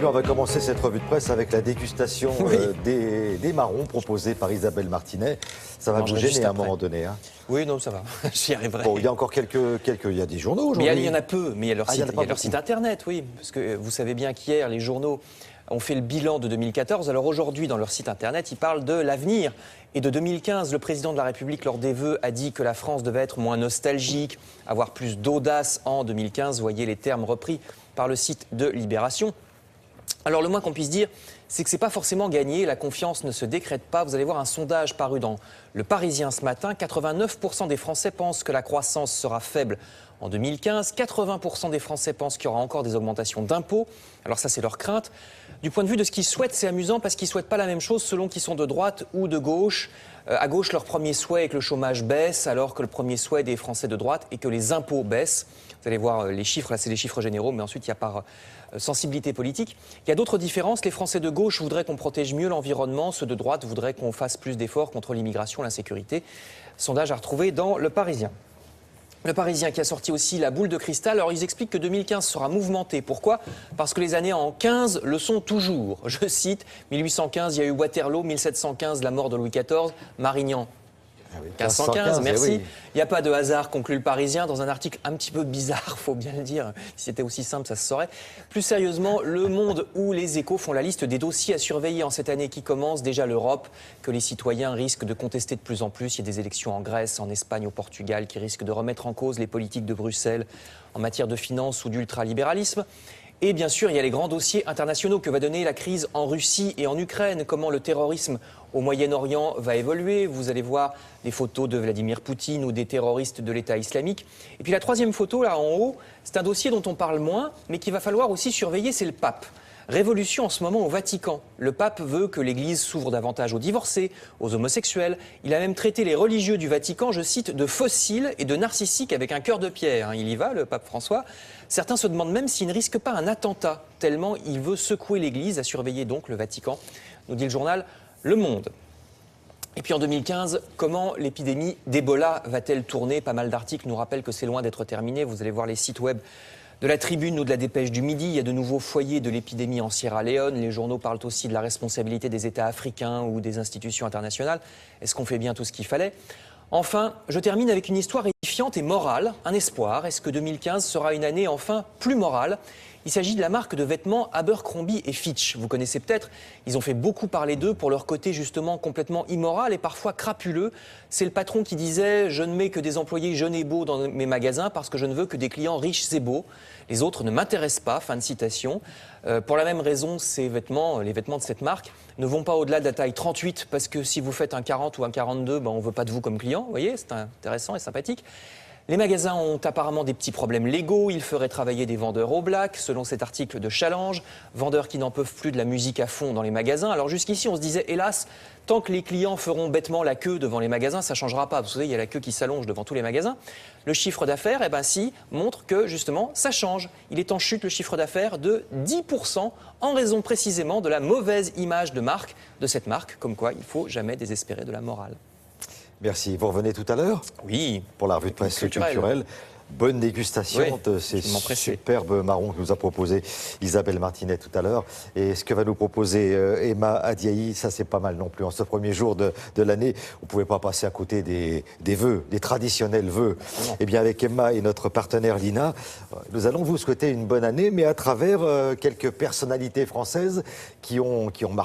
bien, on va commencer cette revue de presse avec la dégustation des marrons proposés par Isabelle Martinet. Ça va vous gêner à un moment donné. Hein. Oui, non, ça va. J'y arriverai. Bon, il y a encore il y a des journaux aujourd'hui. Il y en a peu, mais il y a leur site internet, oui. Parce que vous savez bien qu'hier, les journaux ont fait le bilan de 2014. Alors aujourd'hui, dans leur site internet, ils parlent de l'avenir. Et de 2015, le président de la République, lors des vœux, a dit que la France devait être moins nostalgique, avoir plus d'audace en 2015. Voyez les termes repris par le site de Libération. Alors le moins qu'on puisse dire, c'est que ce n'est pas forcément gagné, la confiance ne se décrète pas. Vous allez voir un sondage paru dans Le Parisien ce matin. 89% des Français pensent que la croissance sera faible en 2015. 80% des Français pensent qu'il y aura encore des augmentations d'impôts. Alors ça, c'est leur crainte. Du point de vue de ce qu'ils souhaitent, c'est amusant parce qu'ils ne souhaitent pas la même chose selon qu'ils sont de droite ou de gauche. À gauche, leur premier souhait est que le chômage baisse, alors que le premier souhait des Français de droite est que les impôts baissent. Vous allez voir les chiffres, là c'est les chiffres généraux, mais ensuite il y a par sensibilité politique. Il y a d'autres différences. Les Français de gauche voudraient qu'on protège mieux l'environnement, ceux de droite voudraient qu'on fasse plus d'efforts contre l'immigration, l'insécurité. Sondage à retrouver dans Le Parisien. Le Parisien qui a sorti aussi la boule de cristal. Alors ils expliquent que 2015 sera mouvementé. Pourquoi ? Parce que les années en 15 le sont toujours. Je cite, 1815, il y a eu Waterloo, 1715, la mort de Louis XIV, Marignan. 1515, merci. Oui. Il n'y a pas de hasard, conclut le Parisien, dans un article un petit peu bizarre, faut bien le dire. Si c'était aussi simple, ça se saurait. Plus sérieusement, Le Monde ou Les Échos font la liste des dossiers à surveiller en cette année qui commence. Déjà l'Europe, que les citoyens risquent de contester de plus en plus. Il y a des élections en Grèce, en Espagne, au Portugal, qui risquent de remettre en cause les politiques de Bruxelles en matière de finances ou d'ultralibéralisme. Et bien sûr, il y a les grands dossiers internationaux que va donner la crise en Russie et en Ukraine, comment le terrorisme au Moyen-Orient va évoluer. Vous allez voir des photos de Vladimir Poutine ou des terroristes de l'État islamique. Et puis la troisième photo, là en haut, c'est un dossier dont on parle moins, mais qu'il va falloir aussi surveiller, c'est le pape. Révolution en ce moment au Vatican. Le pape veut que l'Église s'ouvre davantage aux divorcés, aux homosexuels. Il a même traité les religieux du Vatican, je cite, de fossiles et de narcissiques avec un cœur de pierre. Il y va, le pape François. Certains se demandent même s'il ne risque pas un attentat, tellement il veut secouer l'Église, à surveiller donc le Vatican, nous dit le journal Le Monde. Et puis en 2015, comment l'épidémie d'Ebola va-t-elle tourner ? Pas mal d'articles nous rappellent que c'est loin d'être terminé. Vous allez voir les sites web de la Tribune ou de la Dépêche du Midi. Il y a de nouveaux foyers de l'épidémie en Sierra Leone. Les journaux parlent aussi de la responsabilité des États africains ou des institutions internationales. Est-ce qu'on fait bien tout ce qu'il fallait ? Enfin, je termine avec une histoire édifiante et morale, un espoir. Est-ce que 2015 sera une année enfin plus morale ? Il s'agit de la marque de vêtements Abercrombie & Fitch. Vous connaissez peut-être, ils ont fait beaucoup parler d'eux pour leur côté justement complètement immoral et parfois crapuleux. C'est le patron qui disait « Je ne mets que des employés jeunes et beaux dans mes magasins parce que je ne veux que des clients riches et beaux. Les autres ne m'intéressent pas », fin de citation. Pour la même raison, les vêtements de cette marque ne vont pas au-delà de la taille 38 parce que si vous faites un 40 ou un 42, on ne veut pas de vous comme client. Vous voyez, c'est intéressant et sympathique. Les magasins ont apparemment des petits problèmes légaux. Ils feraient travailler des vendeurs au black, selon cet article de Challenge. Vendeurs qui n'en peuvent plus de la musique à fond dans les magasins. Alors jusqu'ici, on se disait, hélas, tant que les clients feront bêtement la queue devant les magasins, ça ne changera pas. Vous savez, il y a la queue qui s'allonge devant tous les magasins. Le chiffre d'affaires, montre que justement, ça change. Il est en chute, le chiffre d'affaires, de 10% en raison précisément de la mauvaise image de marque de cette marque. Comme quoi, il ne faut jamais désespérer de la morale. Merci. Vous revenez tout à l'heure ? Oui. Pour la revue de presse culturelle. Bonne dégustation de ces superbes marrons que nous a proposé Isabelle Martinet tout à l'heure. Et ce que va nous proposer Emma Adiaï, ça c'est pas mal non plus. En ce premier jour de l'année, vous ne pouvez pas passer à côté des vœux, des traditionnels vœux. Eh bien avec Emma et notre partenaire Lina, nous allons vous souhaiter une bonne année, mais à travers quelques personnalités françaises qui ont marqué